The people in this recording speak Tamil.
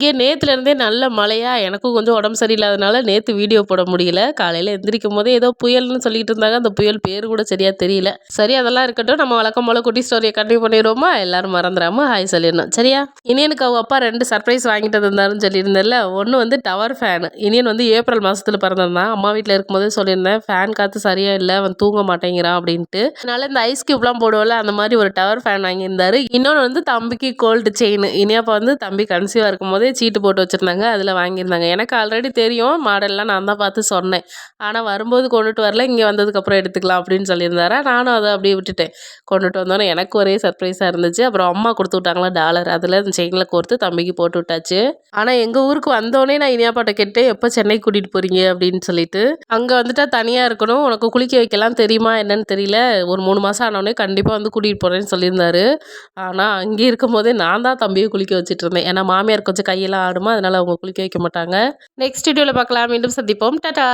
இங்கே நேத்துலேருந்தே நல்ல மழையா, எனக்கும் கொஞ்சம் உடம்பு சரியில்லாதனால நேத்து வீடியோ போட முடியல. காலையில எந்திரிக்கும் போதே ஏதோ புயல்னு சொல்லிட்டு இருந்தாங்க. அந்த புயல் பேரு கூட சரியா தெரியல. சரி அதெல்லாம் இருக்கட்டும். நம்ம வழக்கம் போல குட்டி ஸ்டோரியை கண்டினியூ பண்ணிடுவோமா? எல்லாரும் மறந்துடாம ஹாய் சொல்லிடணும். சரியா? இனியனுக்கு அவங்க அப்பா 2 சர்ப்ரைஸ் வாங்கிட்டு வந்தாருன்னு சொல்லியிருந்தேன்ல. ஒன்று வந்து டவர் ஃபேன். இனியன் வந்து ஏப்ரல் மாசத்துல பிறந்திருந்தான். அம்மா வீட்டில் இருக்கும்போதே சொல்லியிருந்தேன், ஃபேன் காற்று சரியா இல்லை, அவன் தூங்க மாட்டேங்கிறான் அப்படின்ட்டு. அதனால இந்த ஐஸ் கியூப்லாம் போடுவோம்ல, அந்த மாதிரி ஒரு டவர் ஃபேன் வாங்கியிருந்தாரு. இன்னொன்று வந்து தம்பிக்கு கோல்டு செயின். இனியாப்பா வந்து தம்பி கன்சீவாக இருக்கும்போதே சீட்டு போட்டு வச்சுருந்தாங்க. அதில் வாங்கியிருந்தாங்க. எனக்கு ஆல்ரெடி தெரியும் மாடல்லாம், நான் தான் பார்த்து சொன்னேன். ஆனால் வரும்போது கொண்டுட்டு வரல, இங்கே வந்ததுக்கப்புறம் எடுத்துக்கலாம் அப்படின்னு சொல்லியிருந்தாரா. நானும் அதை அப்படியே விட்டுட்டேன். கொண்டுட்டு வந்தோன்னே எனக்கு ஒரே சர்ப்ரைஸாக இருந்துச்சு. அப்புறம் அம்மா கொடுத்து விட்டாங்களா டாலர், அதில் அந்த செயினில் கோர்த்து தம்பிக்கு போட்டு விட்டாச்சு. ஆனால் எங்கள் ஊருக்கு வந்தோடனே நான் இனியாப்பாட்ட கேட்டேன், எப்போ சென்னைக்கு கூட்டிகிட்டு போகிறீங்க அப்படின்னு சொல்லிட்டு. அங்கே வந்துட்டா தனியாக இருக்கணும், உனக்கு குளிக்க வைக்கலாம் தெரியுமா என்னன்னு தெரியல, ஒரு 3 மாதம் ஆனோடனே கண்டிப்பாக வந்து கூட்டிகிட்டு போகிறேன்னு சொல்லியிருந்தாரு. ஆனால் அங்கே இருக்கும்போதே நான் தான் தம்பியை குளிக்க வச்சுட்டு இருந்தேன். ஏன்னா மாமியார் கொஞ்சம் கையெல்லாம் ஆடுமா, அதனால அவங்க குளிக்க வைக்க மாட்டாங்க. நெக்ஸ்ட் வீடியோவில் பார்க்கலாம். மீண்டும் சந்திப்போம். டாடா.